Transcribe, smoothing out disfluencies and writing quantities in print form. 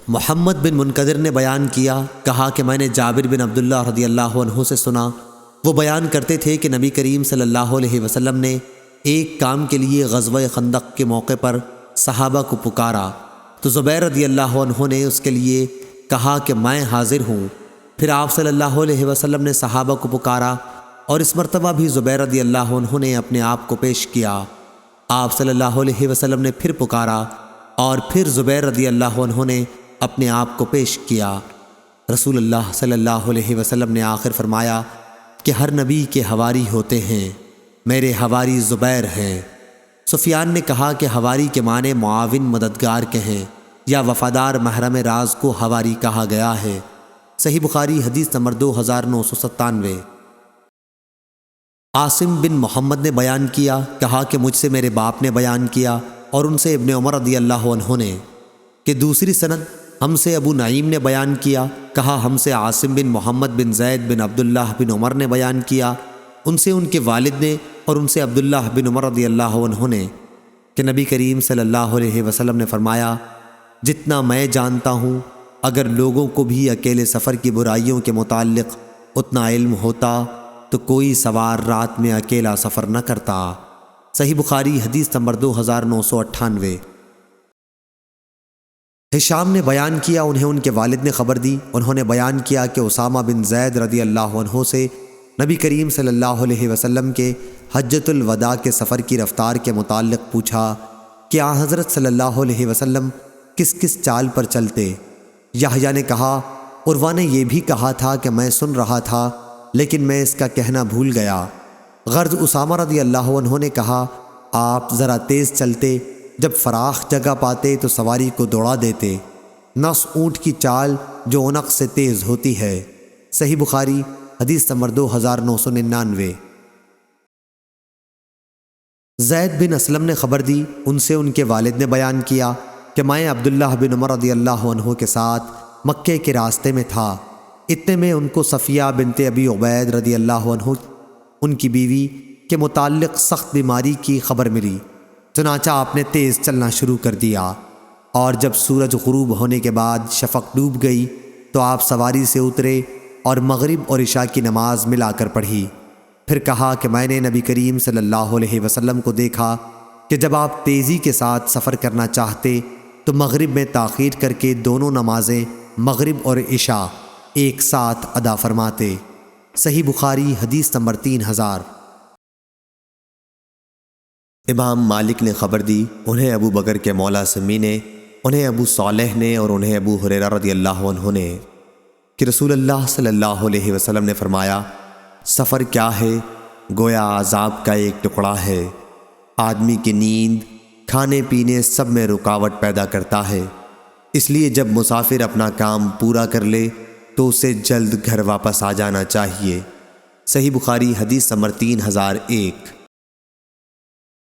محمد بن منقدر نے بیان کیا، کہا کہ میں نے جابر بن عبداللہ رضی اللہ عنہ سے سنا، وہ بیان کرتے تھے کہ نبی کریم صلی اللہ علیہ وسلم نے ایک کام کے لیے غزوہ خندق کے موقع پر صحابہ کو پکارا تو زبیر رضی اللہ عنہ نے اس کے لیے کہا کہ میں حاضر ہوں۔ پھر آپ صلی اللہ علیہ وسلم نے صحابہ کو پکارا اور اس مرتبہ بھی زبیر رضی اللہ عنہ نے اپنے آپ کو پیش کیا۔ آپ صلی اللہ علیہ وسلم نے پھر پکارا اور پھر زبیر رضی اللہ عنہ نے اپنے آپ کو پیش کیا۔ رسول اللہ صلی اللہ علیہ وسلم نے آخر فرمایا کہ ہر نبی کے حواری ہوتے ہیں، میرے حواری زبیر ہیں۔ سفیان نے کہا کہ حواری کے معنی معاون مددگار کے ہیں یا وفادار محرم راز کو حواری کہا گیا ہے۔ صحیح بخاری حدیث نمبر 2997۔ عاصم بن محمد نے بیان کیا، کہا کہ مجھ سے میرے باپ نے بیان کیا اور ان سے ابن عمر رضی اللہ عنہ نے، کہ دوسری سند ہم سے ابو نعیم نے بیان کیا، کہا ہم سے عاصم بن محمد بن زید بن عبداللہ بن عمر نے بیان کیا، ان سے ان کے والد نے اور ان سے عبداللہ بن عمر رضی اللہ عنہ نے، کہ نبی کریم صلی اللہ علیہ وسلم نے فرمایا، جتنا میں جانتا ہوں اگر لوگوں کو بھی اکیلے سفر کی برائیوں کے متعلق اتنا علم ہوتا تو کوئی سوار رات میں اکیلا سفر نہ کرتا۔ صحیح بخاری حدیث نمبر 2998۔ ہشام نے بیان کیا، انہیں ان کے والد نے خبر دی، انہوں نے بیان کیا کہ اسامہ بن زید رضی اللہ عنہ سے نبی کریم صلی اللہ علیہ وسلم کے حجۃ الوداع کے سفر کی رفتار کے متعلق پوچھا کہ آن حضرت صلی اللہ علیہ وسلم کس کس چال پر چلتے؟ یحییٰ نے کہا، عروہ نے یہ بھی کہا تھا کہ میں سن رہا تھا لیکن میں اس کا کہنا بھول گیا۔ غرض اسامہ رضی اللہ عنہ نے کہا، آپ ذرا تیز چلتے، جب فراخ جگہ پاتے تو سواری کو دوڑا دیتے، نص اونٹ کی چال جو عنق سے تیز ہوتی ہے۔ صحیح بخاری حدیث نمبر 2999۔ زید بن اسلم نے خبر دی، ان سے ان کے والد نے بیان کیا کہ میں عبداللہ بن عمر رضی اللہ عنہ کے ساتھ مکے کے راستے میں تھا، اتنے میں ان کو صفیہ بنت ابی عبید رضی اللہ عنہ ان کی بیوی کے متعلق سخت بیماری کی خبر ملی، چنانچہ آپ نے تیز چلنا شروع کر دیا، اور جب سورج غروب ہونے کے بعد شفق ڈوب گئی تو آپ سواری سے اترے اور مغرب اور عشاء کی نماز ملا کر پڑھی۔ پھر کہا کہ میں نے نبی کریم صلی اللہ علیہ وسلم کو دیکھا کہ جب آپ تیزی کے ساتھ سفر کرنا چاہتے تو مغرب میں تاخیر کر کے دونوں نمازیں مغرب اور عشاء ایک ساتھ ادا فرماتے۔ صحیح بخاری حدیث نمبر 3000۔ امام مالک نے خبر دی، انہیں ابو بکر کے مولا سمی نے، انہیں ابو صالح نے اور انہیں ابو ہریرہ رضی اللہ عنہ نے، کہ رسول اللہ صلی اللہ علیہ وسلم نے فرمایا، سفر کیا ہے؟ گویا عذاب کا ایک ٹکڑا ہے، آدمی کی نیند، کھانے پینے سب میں رکاوٹ پیدا کرتا ہے، اس لیے جب مسافر اپنا کام پورا کر لے تو اسے جلد گھر واپس آ جانا چاہیے۔ صحیح بخاری حدیث نمبر 3001۔